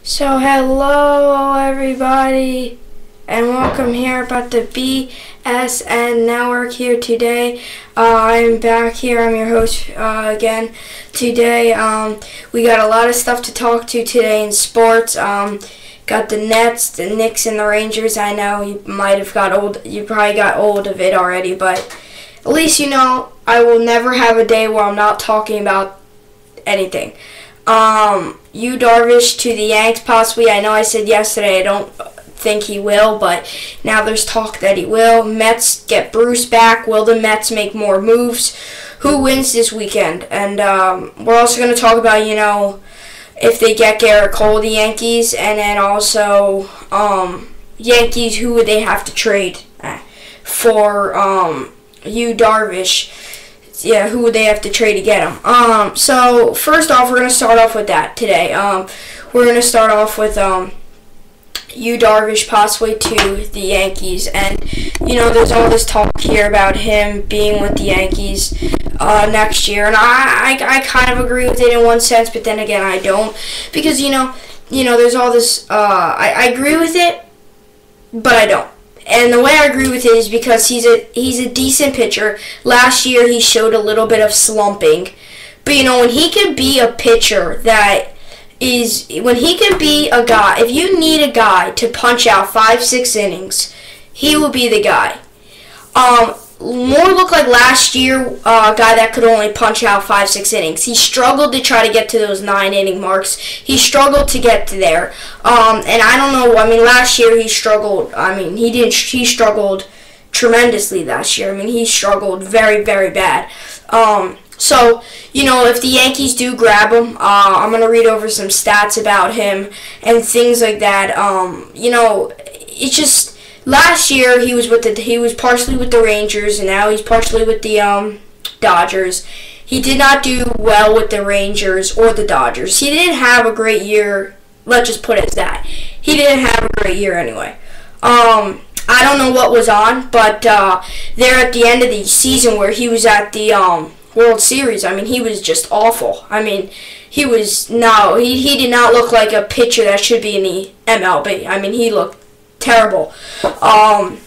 So hello everybody and welcome here about the BSN Network here today. I'm back here. I'm your host again today. We got a lot of stuff to talk to today in sports. Got the Nets, the Knicks, and the Rangers. I know you might have got old. You probably got old of it already, but at least you know I will never have a day where I'm not talking about anything. Yu Darvish to the Yanks possibly. I know I said yesterday I don't think he will, but now there's talk that he will. Mets get Bruce back. Will the Mets make more moves? Who wins this weekend? And we're also going to talk about, if they get Garrett Cole, the Yankees, and then also Yankees, who would they have to trade for Yu Darvish? Yeah, who would they have to trade to get him? So first off, we're going to start off with that today. We're going to start off with Yu Darvish possibly to the Yankees. And, there's all this talk here about him being with the Yankees next year. And I kind of agree with it in one sense, but then again, I don't. Because, there's all this, I agree with it, but I don't. And the way I agree with it is because he's a decent pitcher. Last year he showed a little bit of slumping. But when he can be a pitcher when he can be a guy, if you need a guy to punch out 5-6 innings, he will be the guy. More looked like last year a guy that could only punch out 5-6 innings. He struggled to try to get to those 9-inning marks. He struggled to get to there. And I don't know. Last year he struggled. He struggled tremendously last year. He struggled very, very bad. So, if the Yankees do grab him, I'm going to read over some stats about him and things like that. It's just last year he was partially with the Rangers, and now he's partially with the Dodgers. He did not do well with the Rangers or the Dodgers. He didn't have a great year. Let's just put it as that. He didn't have a great year anyway. I don't know what was on, but there at the end of the season where he was at the World Series, he was just awful. He did not look like a pitcher that should be in the MLB. He looked terrible. And,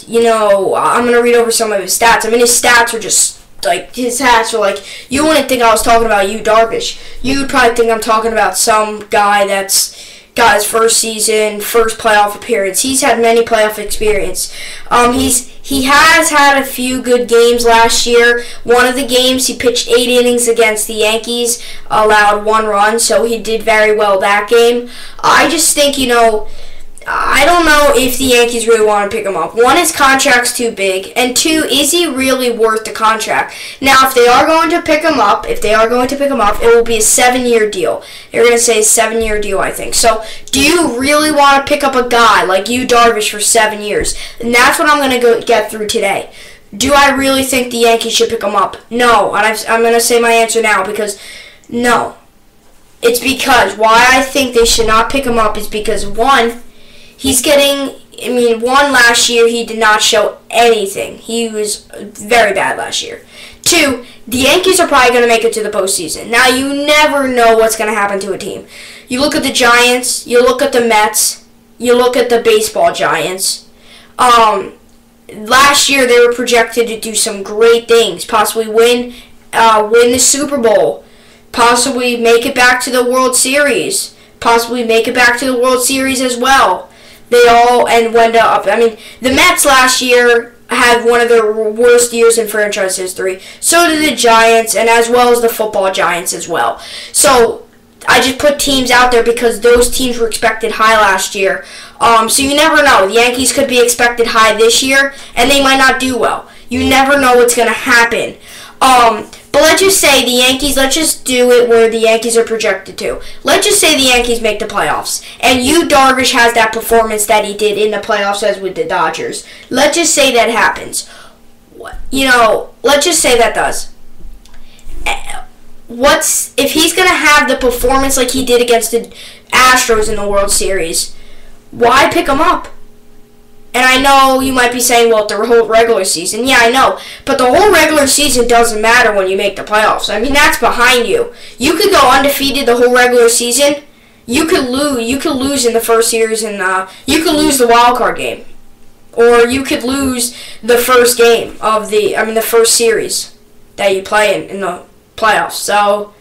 I'm going to read over some of his stats. His stats were just, his stats were like, you wouldn't think I was talking about Yu Darvish. You'd probably think I'm talking about some guy that's got his first playoff appearance. He's had many playoff experience. He has had a few good games last year. One of the games he pitched 8 innings against the Yankees, allowed 1 run, so he did very well that game. I just think, I don't know if the Yankees really want to pick him up. 1, his contract's too big, and 2, is he really worth the contract? Now, if they are going to pick him up, it will be a 7-year deal. They're going to say a 7-year deal, I think. So, do you really want to pick up a guy like Yu Darvish for 7 years? And that's what I'm going to get through today. Do I really think the Yankees should pick him up? No, and I'm going to say my answer now because no. It's because why I think they should not pick him up is because 1, he's getting, 1, last year he did not show anything. He was very bad last year. 2, the Yankees are probably going to make it to the postseason. Now, you never know what's going to happen to a team. You look at the Giants, you look at the Mets, you look at the baseball Giants. Last year they were projected to do some great things, possibly win the Super Bowl, possibly make it back to the World Series, possibly make it back to the World Series as well. They all went up. The Mets last year had one of their worst years in franchise history. So did the Giants, and as well as the football Giants as well. So I just put teams out there because those teams were expected high last year. So you never know. The Yankees could be expected high this year, and they might not do well. You never know what's going to happen. But let's just say the Yankees, let's just do it where the Yankees are projected to. Let's just say the Yankees make the playoffs. And Yu Darvish has that performance that he did in the playoffs as with the Dodgers. Let's just say that happens. Let's just say that does. If he's going to have the performance like he did against the Astros in the World Series, why pick him up? And I know you might be saying, well, the whole regular season. Yeah, I know. But the whole regular season doesn't matter when you make the playoffs. That's behind you. You could go undefeated the whole regular season, you could lose. You could lose in the first series, and you could lose the wild card game, or you could lose the first game of the first series that you play in the playoffs. So,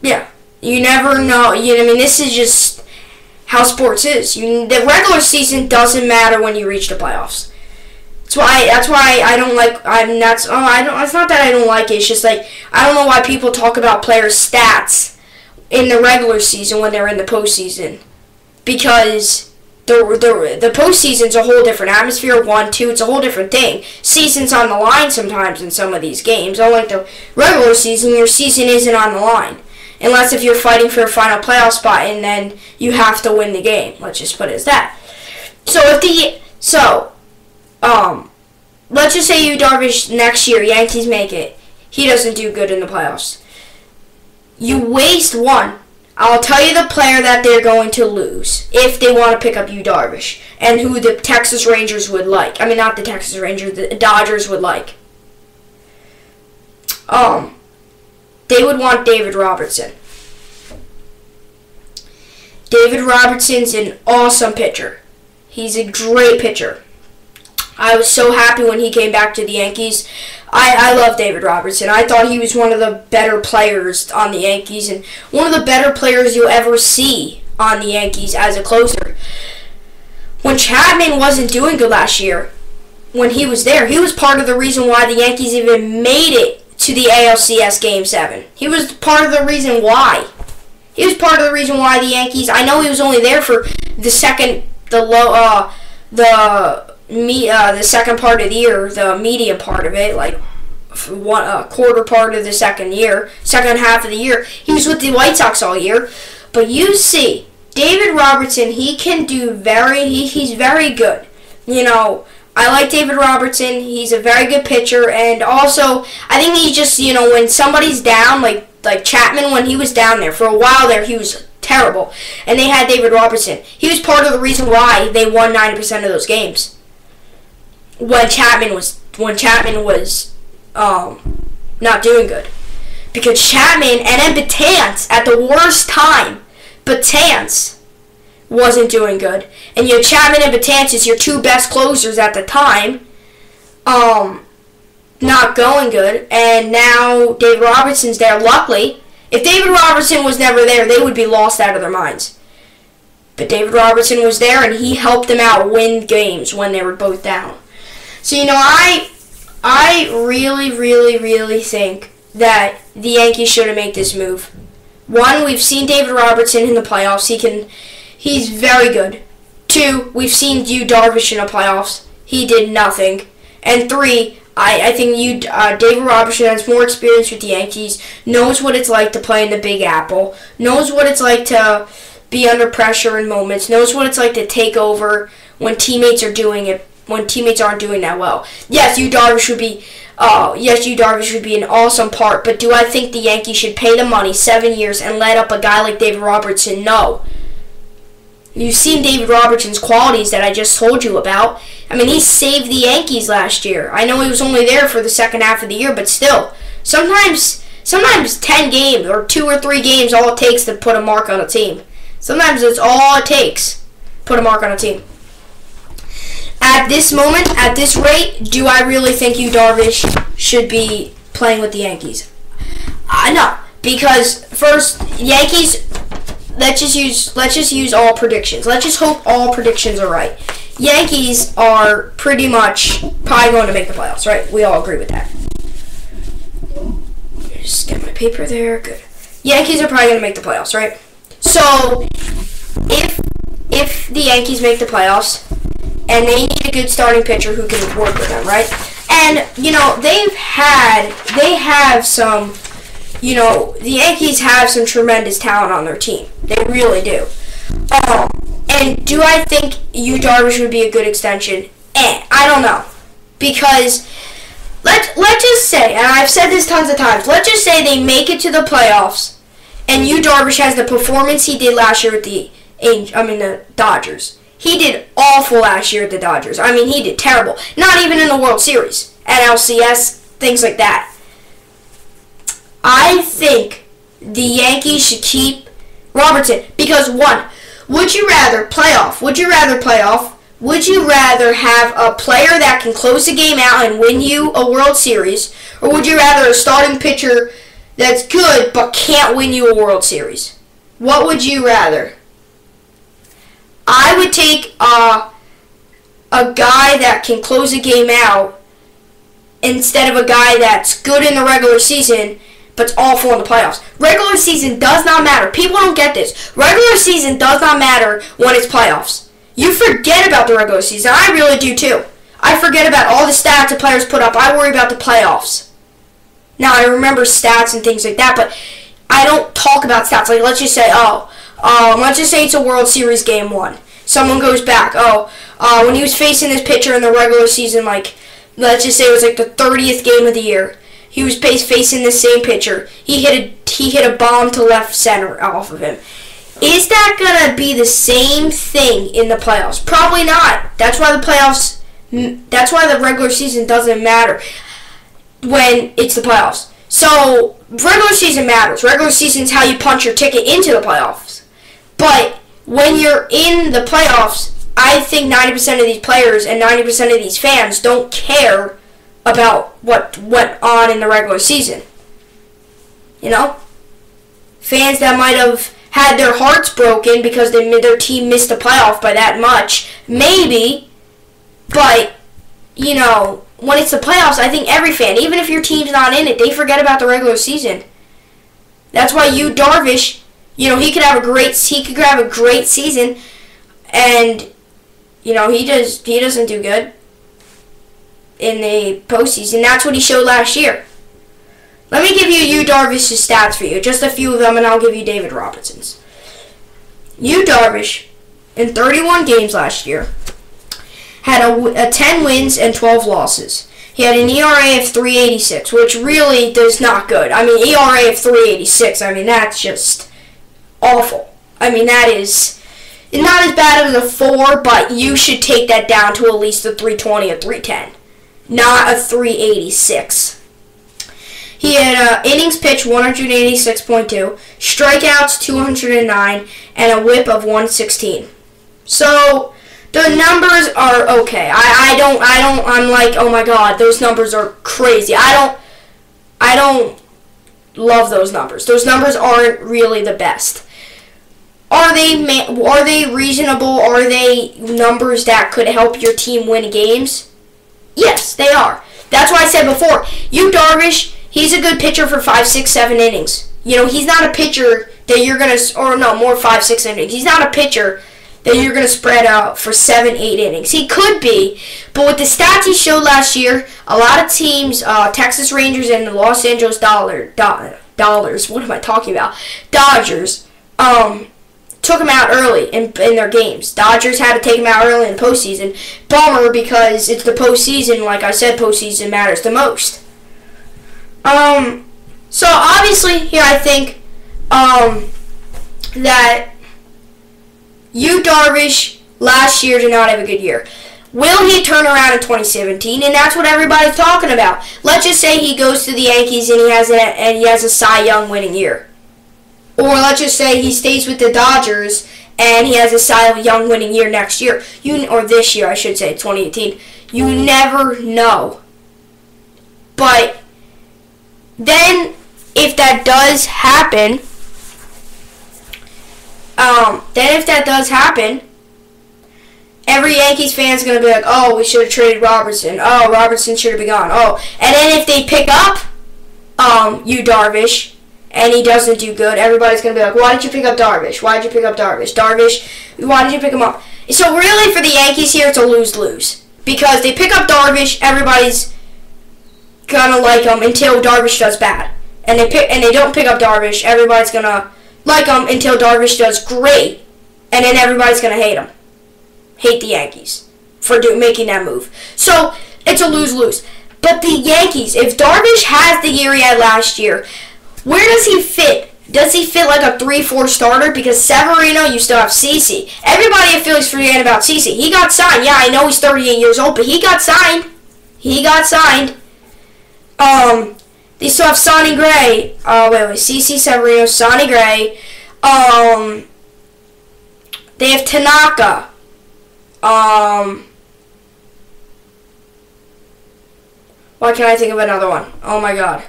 yeah, you never know. This is just how sports is. The regular season doesn't matter when you reach the playoffs. That's why I don't like. It's not that I don't like it. It's just like I don't know why people talk about players' stats in the regular season when they're in the postseason, because the postseason's a whole different atmosphere. 1, 2, it's a whole different thing. Season's on the line sometimes in some of these games. Unlike the regular season, your season isn't on the line. Unless if you're fighting for a final playoff spot and then you have to win the game. Let's just put it as that. Let's just say Yu Darvish next year, Yankees make it. He doesn't do good in the playoffs. You waste one. I'll tell you the player that they're going to lose if they want to pick up Yu Darvish and who the Texas Rangers would like. Not the Texas Rangers, the Dodgers would like. They would want David Robertson. David Robertson's an awesome pitcher. He's a great pitcher. I was so happy when he came back to the Yankees. I love David Robertson. I thought he was one of the better players on the Yankees and one of the better players you'll ever see on the Yankees as a closer. When Chapman wasn't doing good last year, when he was there, he was part of the reason why the Yankees even made it to the ALCS Game 7. He was part of the reason why. He was part of the reason why the Yankees, I know he was only there for the second part of the year, the media part of it, like quarter part of the second half of the year. He was with the White Sox all year. But you see, David Robertson, he's very good. I like David Robertson. He's a very good pitcher, and also I think he just, when somebody's down, like Chapman, when he was down there for a while there, he was terrible, and they had David Robertson. He was part of the reason why they won 90% of those games. When Chapman was not doing good, because Chapman and then Betances at the worst time, Betances wasn't doing good, and you had Chapman and Betances, your two best closers at the time, not going good, and now David Robertson's there. Luckily, if David Robertson was never there, they would be lost out of their minds. But David Robertson was there, and he helped them out win games when they were both down. So, I really, really, really think that the Yankees should have made this move. One, we've seen David Robertson in the playoffs. He's very good. Two, we've seen Yu Darvish in the playoffs. He did nothing. And three, I think David Robertson has more experience with the Yankees, knows what it's like to play in the Big Apple, knows what it's like to be under pressure in moments, knows what it's like to take over when teammates are doing it, when teammates aren't doing that well. Yes, Yu Darvish would be an awesome part, but do I think the Yankees should pay the money, 7 years, and let up a guy like David Robertson? No. You've seen David Robertson's qualities that I just told you about. He saved the Yankees last year. I know he was only there for the second half of the year, but still, sometimes 10 games or 2 or 3 games all it takes to put a mark on a team. Sometimes it's all it takes to put a mark on a team. At this moment, at this rate, do I really think Yu Darvish should be playing with the Yankees? No, because first, Yankees. Let's just use all predictions. Let's just hope all predictions are right. Yankees are pretty much probably going to make the playoffs, right? We all agree with that. Just get my paper there. Good. Yankees are probably going to make the playoffs, right? So, if the Yankees make the playoffs, and they need a good starting pitcher who can work with them, right? And, they have some... the Yankees have some tremendous talent on their team. They really do. And do I think Yu Darvish would be a good extension? I don't know. Because let's just say, and I've said this tons of times, let's just say they make it to the playoffs and Yu Darvish has the performance he did last year with the Dodgers. He did awful last year at the Dodgers. He did terrible. Not even in the World Series. NLCS, things like that. I think the Yankees should keep Robertson, Because one, would you rather playoff? Would you rather have a player that can close the game out and win you a World Series, or would you rather a starting pitcher that's good but can't win you a World Series? What would you rather? I would take a guy that can close the game out instead of a guy that's good in the regular season but's awful in the playoffs. Regular season does not matter. People don't get this. Regular season does not matter when it's playoffs. You forget about the regular season. I really do too. I forget about all the stats the players put up. I worry about the playoffs. Now, I remember stats and things like that, but I don't talk about stats. Like, let's just say, let's just say it's a World Series Game 1. Someone goes back, when he was facing this pitcher in the regular season, like, let's just say it was like the 30th game of the year. He was facing the same pitcher. He hit a bomb to left center off of him. Is that going to be the same thing in the playoffs? Probably not. That's why the regular season doesn't matter when it's the playoffs. So, regular season matters. Regular season is how you punch your ticket into the playoffs. But when you're in the playoffs, I think 90% of these players and 90% of these fans don't care about what went on in the regular season. You know? Fans that might have had their hearts broken because their team missed the playoff by that much, maybe, but, you know, when it's the playoffs, I think every fan, even if your team's not in it, they forget about the regular season. That's why Yu Darvish, you know, he could have a great season, and, you know, he doesn't do good in the postseason. That's what he showed last year. Let me give you Yu Darvish's stats for you, just a few of them, and I'll give you David Robertson's. Yu Darvish, in 31 games last year, had a 10 wins and 12 losses. He had an ERA of 3.86, which really is not good. I mean, ERA of 3.86, I mean, that's just awful. I mean, that is not as bad as a 4, but you should take that down to at least a 3.20 or 3.10, not a 3.86. He had innings pitched 186.2, strikeouts 209, and a whip of 116. So the numbers are okay. I'm like, oh my god, those numbers are crazy. I don't love those numbers. Those numbers aren't really the best. Are they reasonable? Are they numbers that could help your team win games? Yes, they are. That's why I said before, Yu Darvish, he's a good pitcher for 5, 6, 7 innings. You know, he's not a pitcher that you're going to, or no, more 5, 6 innings. He's not a pitcher that you're going to spread out for 7, 8 innings. He could be, but with the stats he showed last year, a lot of teams, Texas Rangers and the Los Angeles Dodgers, what am I talking about? Dodgers, took him out early in their games. Dodgers had to take him out early in the postseason. Bummer, because it's the postseason. Like I said, postseason matters the most. So obviously here I think that Yu Darvish last year did not have a good year. Will he turn around in 2017? And that's what everybody's talking about. Let's just say he goes to the Yankees and he has a Cy Young winning year. Or let's just say he stays with the Dodgers and he has a Cy Young winning year next year. Or this year, I should say, 2018. You never know. But then, if that does happen, every Yankees fan is going to be like, oh, we should have traded Robertson. Oh, Robertson should have been gone. Oh, and then if they pick up Yu Darvish, and he doesn't do good, everybody's going to be like, why did you pick up Darvish? Why did you pick up Darvish? Darvish, why did you pick him up? So really, for the Yankees here, it's a lose-lose. Because they pick up Darvish, everybody's going to like him until Darvish does bad. And they don't pick up Darvish, everybody's going to like him until Darvish does great. And then everybody's going to hate him. Hate the Yankees for making that move. So, it's a lose-lose. But the Yankees, if Darvish has the year he had last year, where does he fit? Does he fit like a 3-4 starter? Because Severino, you still have CeCe. Everybody at Phillies forget about CeCe. He got signed. Yeah, I know he's 38 years old, but he got signed. He got signed. They still have Sonny Gray. CeCe, Severino, Sonny Gray. They have Tanaka. Why can't I think of another one? Oh my god.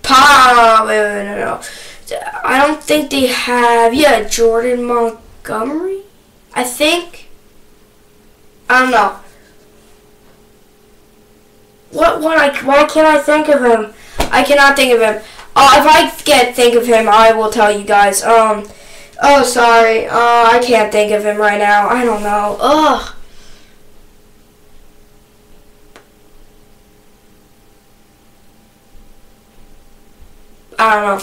No. I don't think they have, Jordan Montgomery? I think. I don't know. Why can't I think of him? I cannot think of him. If I think of him, I will tell you guys. Oh, sorry. I can't think of him right now. I don't know. Ugh. I don't know.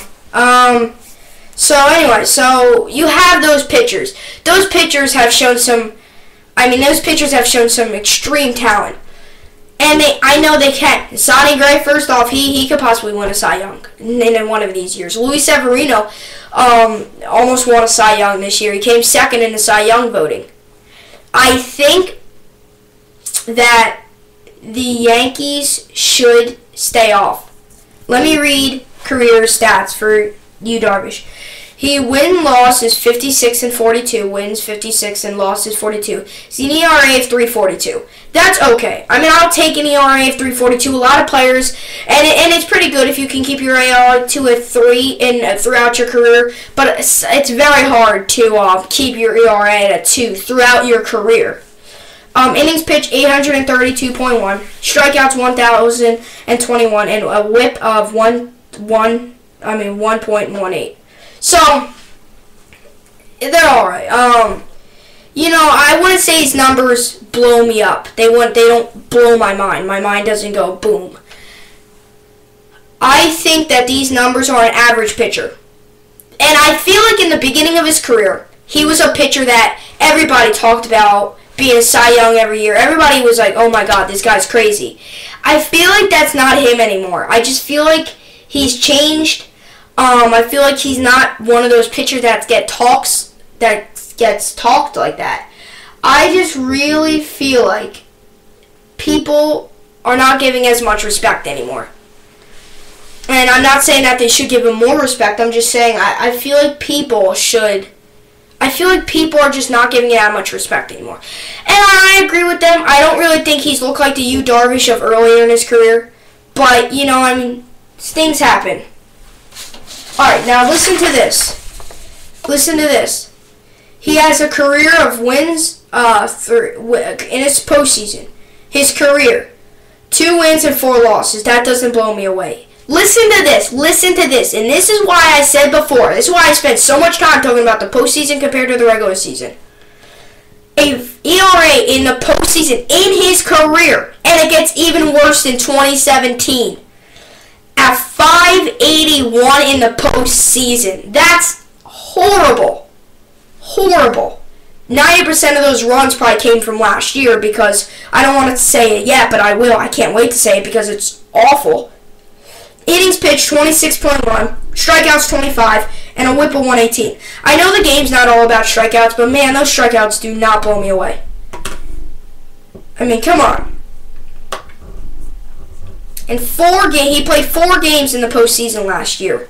So anyway, so you have those pitchers. Those pitchers have shown some extreme talent. And I know they can. Sonny Gray, first off, he could possibly win a Cy Young in one of these years. Luis Severino almost won a Cy Young this year. He came second in the Cy Young voting. I think that the Yankees should stay off. Let me read career stats for Yu Darvish. He win-loss is 56 and 42. Wins 56 and losses 42. He's an ERA of 3.42. That's okay. I mean, I'll take an ERA of 3.42. A lot of players, and it's pretty good if you can keep your ERA to a 3 throughout your career. But it's very hard to keep your ERA at a 2 throughout your career. Innings pitched 832.1. Strikeouts 1,021, and a WHIP of 1.18. So, they're alright. I wouldn't say his numbers blow me up. They don't blow my mind. My mind doesn't go boom. I think that these numbers are an average pitcher. And I feel like in the beginning of his career, he was a pitcher that everybody talked about being a Cy Young every year. Everybody was like, oh my god, this guy's crazy. I feel like that's not him anymore. I just feel like he's changed. I feel like he's not one of those pitchers that gets talked like that. I just really feel like people are not giving as much respect anymore. And I'm not saying that they should give him more respect. I'm just saying I feel like people should. I feel like people are just not giving it that much respect anymore. And I agree with them. I don't really think he's looked like the Yu Darvish of earlier in his career. But, things happen. Alright, now listen to this. He has a career of wins in his postseason. His career, 2 wins and 4 losses. That doesn't blow me away. Listen to this. And this is why I said before. This is why I spent so much time talking about the postseason compared to the regular season. A ERA in the postseason in his career, and it gets even worse in 2017. At 581 in the postseason. That's horrible. 90% of those runs probably came from last year because I don't want to say it yet, but I will. I can't wait to say it because it's awful. Innings pitched 26.1, strikeouts 25, and a WHIP of 118. I know the game's not all about strikeouts, but man, those strikeouts do not blow me away. I mean, come on. He played 4 games in the postseason last year,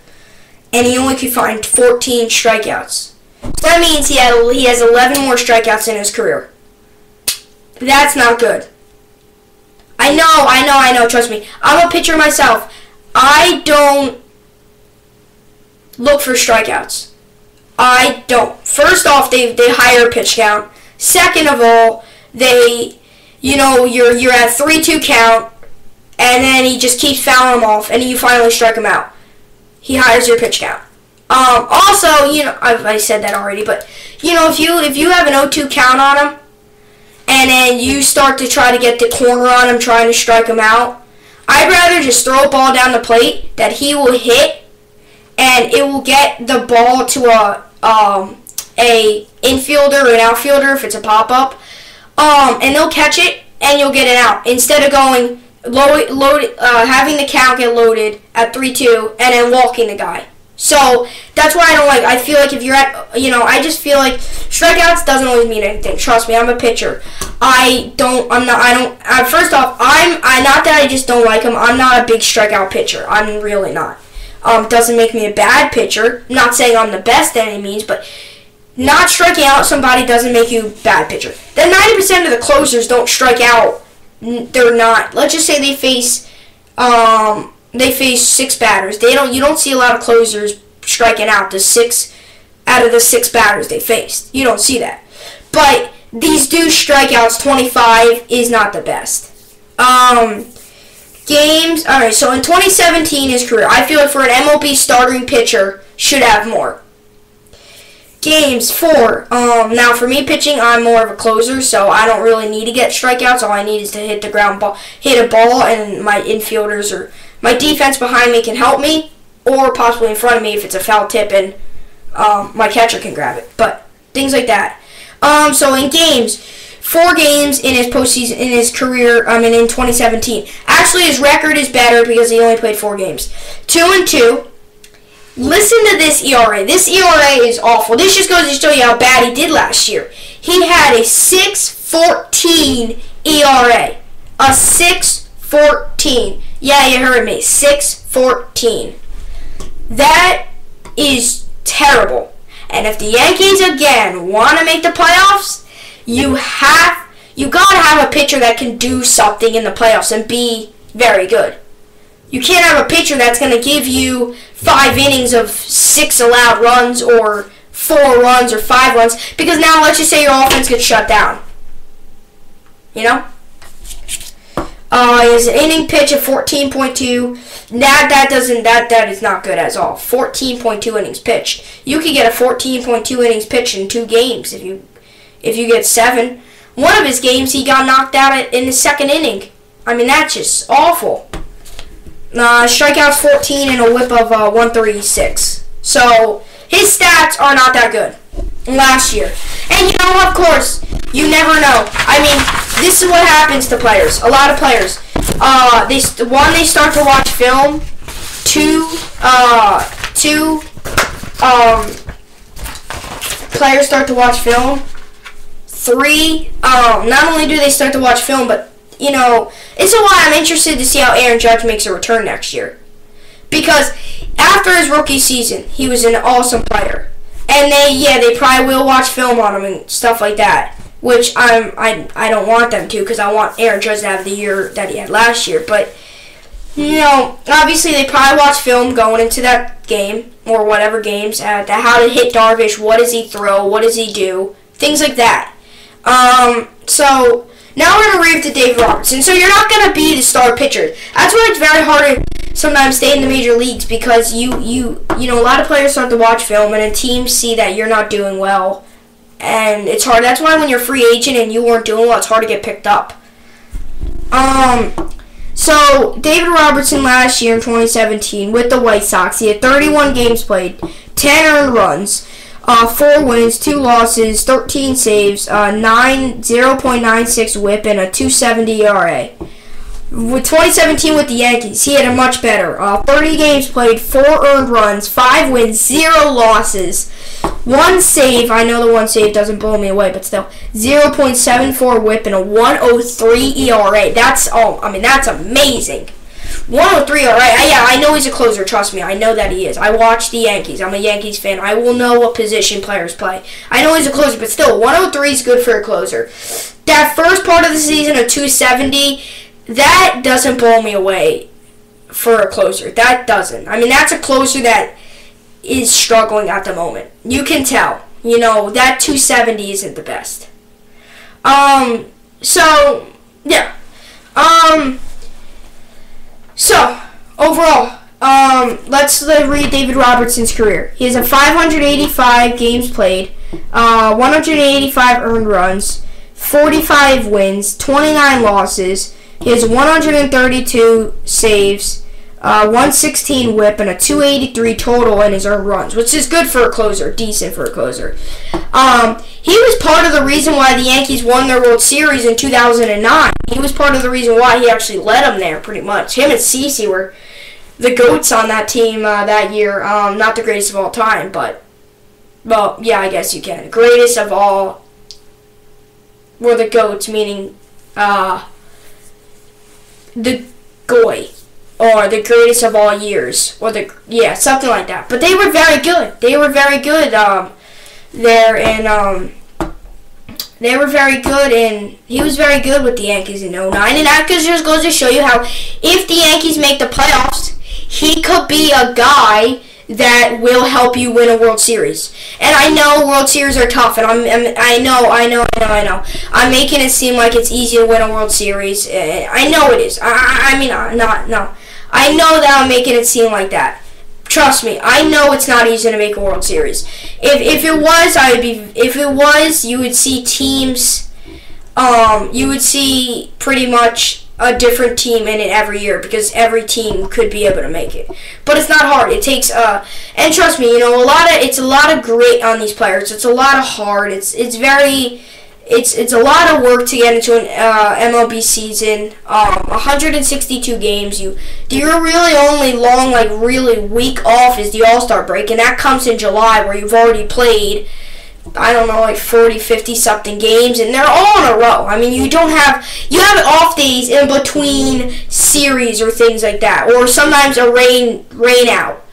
and he only could find 14 strikeouts. So that means he has 11 more strikeouts in his career. That's not good. I know, trust me. I'm a pitcher myself. I don't look for strikeouts. I don't. First off, they higher pitch count. Second of all, you're at 3-2 count, and then he just keeps fouling them off, and you finally strike him out. He hires your pitch count. Also, I said that already, but if you have an 0-2 count on him, and then you start to try to get the corner on him, trying to strike him out, I'd rather just throw a ball down the plate that he will hit, and it will get the ball to a infielder or an outfielder if it's a pop up, and they'll catch it and you'll get it out instead of going having the count get loaded at 3-2 and then walking the guy. So that's why I don't like. I feel like if you're at, I just feel like strikeouts doesn't always mean anything. Trust me, I'm a pitcher. First off, not that I just don't like him. I'm not a big strikeout pitcher. I'm really not. Doesn't make me a bad pitcher. I'm not saying I'm the best by any means, but not striking out somebody doesn't make you a bad pitcher. Then 90% of the closers don't strike out. They're not. Let's just say they face 6 batters. You don't see a lot of closers striking out the 6 out of the 6 batters they faced. You don't see that. But these dudes strikeouts 25 is not the best. Games. All right. So in 2017, his career, I feel like for an MLB starting pitcher should have more. Games 4. Now for me pitching, I'm more of a closer, so I don't really need to get strikeouts. All I need is to hit the ground ball, hit a ball, and my infielders or my defense behind me can help me, or possibly in front of me if it's a foul tip and my catcher can grab it. But things like that. So in games, 4 games in his postseason in his career. In 2017. Actually, his record is better because he only played 4 games. 2-2. Listen to this ERA. This ERA is awful. This just goes to show you how bad he did last year. He had a 6.14 ERA. A 6.14. Yeah, you heard me. 6.14. That is terrible. And if the Yankees again want to make the playoffs, you gotta have a pitcher that can do something in the playoffs and be very good. You can't have a pitcher that's going to give you 5 innings of 6 allowed runs or 4 runs or 5 runs, because now let's just say your offense gets shut down. You know? His inning pitch of 14.2. That is not good at all. 14.2 innings pitched. You could get a 14.2 innings pitched in 2 games if you get 7. One of his games he got knocked out in the 2nd inning. That's just awful. Strikeouts 14 and a whip of 136. So his stats are not that good last year. And of course, you never know. This is what happens to players. A lot of players. They start to watch film. 2, players start to watch film. 3, not only do they start to watch film, but it's why I'm interested to see how Aaron Judge makes a return next year. Because after his rookie season, he was an awesome player. And they probably will watch film on him and stuff like that. Which I don't want them to, because I want Aaron Judge to have the year that he had last year. But, obviously they probably watch film going into that game, or whatever games, how to hit Darvish, what does he throw, what does he do, things like that. So now we're going to read to David Robertson. So you're not going to be the star pitcher. That's why it's very hard to sometimes stay in the major leagues, because a lot of players start to watch film and then teams see that you're not doing well. And it's hard. That's why when you're a free agent and you weren't doing well, it's hard to get picked up. So David Robertson last year in 2017 with the White Sox, he had 31 games played, 10 earned runs, 4 wins, 2 losses, 13 saves, 0.96 whip, and a 2.70 ERA. With 2017 with the Yankees, he had a much better. 30 games played, 4 earned runs, 5 wins, 0 losses, 1 save. I know the 1 save doesn't blow me away, but still, 0.74 whip and a 1.03 ERA. That's amazing. 1.03 ERA. Yeah, I know he's a closer. Trust me, I know that he is. I watch the Yankees. I'm a Yankees fan. I will know what position players play. I know he's a closer, but still, 1.03 is good for a closer. That first part of the season of 2.70. That doesn't blow me away for a closer. That doesn't. That's a closer that is struggling at the moment. You can tell. That 2.70 isn't the best. So, yeah. So, overall, let's read David Robertson's career. He has a 585 games played, 185 earned runs, 45 wins, 29 losses. He has 132 saves, 116 whip, and a 283 total in his earned runs, which is good for a closer, decent for a closer. He was part of the reason why the Yankees won their World Series in 2009. He was part of the reason why he actually led them there, pretty much. Him and CeCe were the GOATs on that team that year. Not the greatest of all time, but, well, yeah, I guess you can. Greatest of all were the GOATs, meaning, the goy. or the greatest of all years, or something like that. But they were very good. They were very good there, and they were very good, and he was very good with the Yankees in '09. And that just goes to show you how if the Yankees make the playoffs, he could be a guy that will help you win a World Series. And I know World Series are tough, and I know. I'm making it seem like it's easy to win a World Series. I know it is. I mean, no. I know that I'm making it seem like that. Trust me, I know it's not easy to make a World Series. If it was, you would see teams. You would see pretty much a different team in it every year because every team could be able to make it. But it's not hard. It takes and trust me, it's a lot of grit on these players. It's a lot of hard. It's a lot of work to get into an MLB season. 162 games. You're really only really week off is the All-Star break, and that comes in July where you've already played, 40, 50 something games, and they're all in a row. I mean, you have off days in between series or things like that, or sometimes a rain out.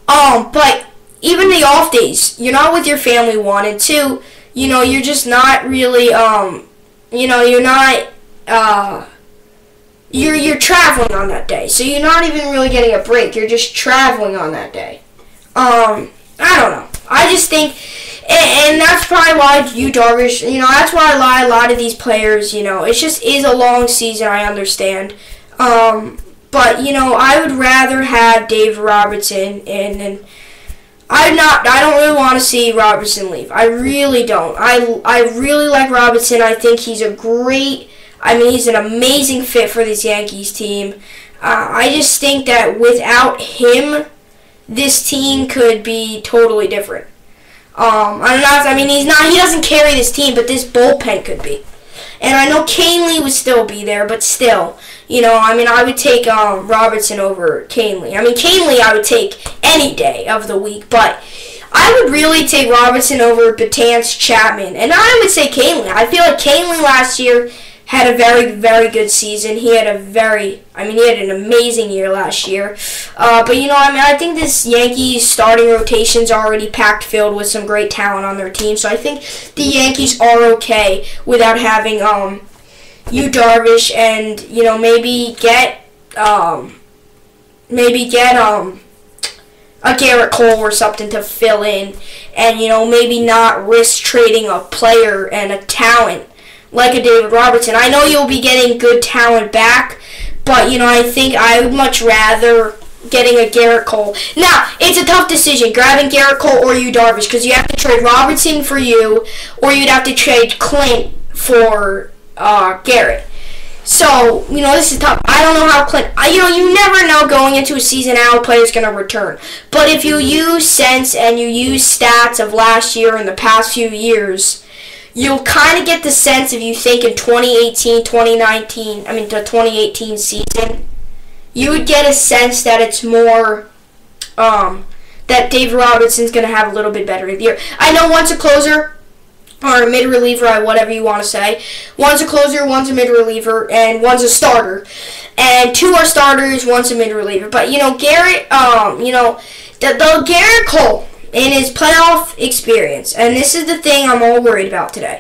But even the off days, you're not with your family, one, and two, you're just not really, you're traveling on that day, so you're not even really getting a break. You're just traveling on that day. I don't know. I just think, and that's probably why Darvish, that's why a lot of these players, it just is a long season, I understand. But, I would rather have Dave Robertson, and I don't really want to see Robertson leave. I really don't. I really like Robertson. I think he's he's an amazing fit for this Yankees team. I just think that without him, this team could be totally different. He doesn't carry this team, but this bullpen could be. And I know Canely would still be there, but still, I would take Robertson over Canely. Canely I would take any day of the week, but I would really take Robertson over Betances, Chapman, and I would say Canely. I feel like Canely last year had a very, very good season. He had an amazing year last year. But, I think this Yankees starting rotation's already packed filled with some great talent on their team. So I think the Yankees are okay without having Darvish, and, maybe get a Garrett Cole or something to fill in, and, maybe not risk trading a player and a talent like a David Robertson. I know you'll be getting good talent back, but, I think I would much rather getting a Garrett Cole. Now, it's a tough decision, grabbing Garrett Cole or Darvish, because you have to trade Robertson for you, or you'd have to trade Clint for Garrett. So, this is tough. I don't know how Clint, you never know going into a season how a player's going to return. But if you use sense and you use stats of last year and the past few years, you'll kind of get the sense if you think in the 2018 season, you would get a sense that it's more, that Dave Robertson's going to have a little bit better of the year. I know one's a closer, or a mid-reliever, or whatever you want to say. One's a closer, one's a mid-reliever, and one's a starter. And two are starters, one's a mid-reliever. But, Garrett, the Garrett Cole, in his playoff experience, and this is the thing I'm all worried about today.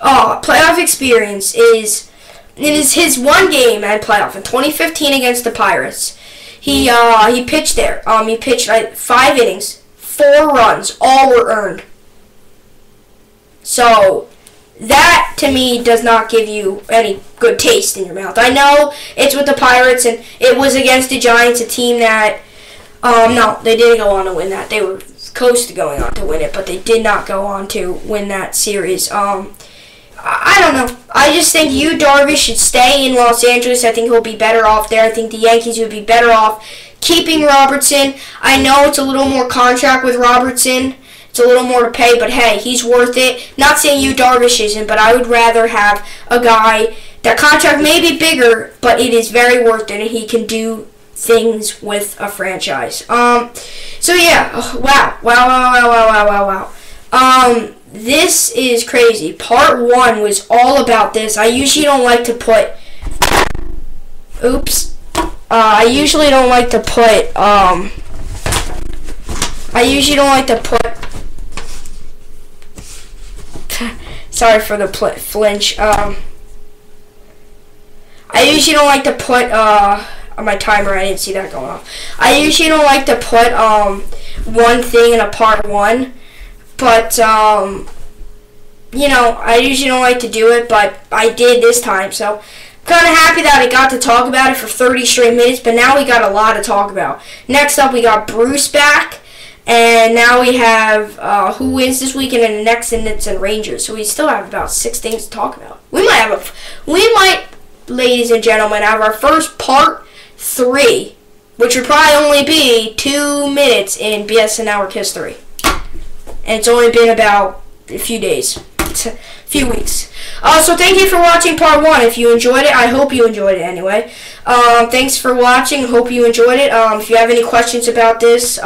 Playoff experience is his one game at playoff in 2015 against the Pirates. He pitched there. He pitched 5 innings, 4 runs, all were earned. So that to me does not give you any good taste in your mouth. I know it's with the Pirates, and it was against the Giants, a team that no, they didn't go on to win that. They were close to going on to win it, but they did not go on to win that series. I don't know. I just think Darvish should stay in Los Angeles. I think he'll be better off there. I think the Yankees would be better off keeping Robertson. I know it's a little more contract with Robertson. It's a little more to pay, but hey, he's worth it. Not saying Darvish isn't, but I would rather have a guy, that contract may be bigger, but it is very worth it, and he can do things with a franchise. So yeah, wow. This is crazy. Part 1 was all about this. I usually don't like to put, oops, I usually don't like to put, sorry for the flinch, I usually don't like to put, on my timer, I didn't see that going off. I usually don't like to put, one thing in a part 1, but, you know, I usually don't like to do it, but I did this time, so kind of happy that I got to talk about it for 30 straight minutes, but now we got a lot to talk about. Next up, we got Bruce back, and now we have who wins this weekend, and the next Nets and Rangers. So we still have about 6 things to talk about. We might, ladies and gentlemen, have our first part 3, which would probably only be 2 minutes in BSN Network history, and it's only been about a few days. A few weeks. So thank you for watching part 1. If you enjoyed it, I hope you enjoyed it anyway. Thanks for watching. Hope you enjoyed it. If you have any questions about this,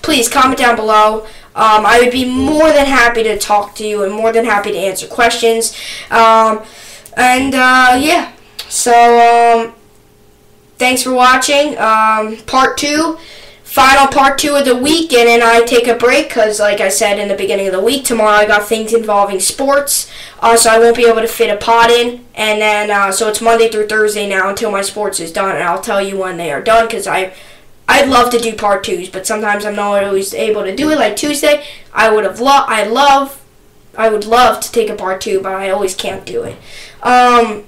please comment down below. I would be more than happy to talk to you and more than happy to answer questions. Yeah. So thanks for watching. Part 2. Final part 2 of the week, and then I take a break because, like I said in the beginning of the week, tomorrow I got things involving sports, so I won't be able to fit a pod in, and then, so it's Monday through Thursday now until my sports is done, and I'll tell you when they are done, because I'd love to do part 2s, but sometimes I'm not always able to do it, like Tuesday. I would love to take a part 2, but I always can't do it. I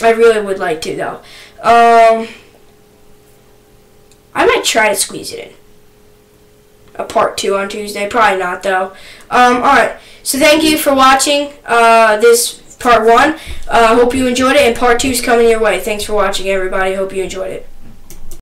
really would like to, though. I might try to squeeze it in. A part 2 on Tuesday. Probably not, though. Alright. So thank you for watching this part 1. Hope you enjoyed it, and part 2 is coming your way. Thanks for watching, everybody. Hope you enjoyed it.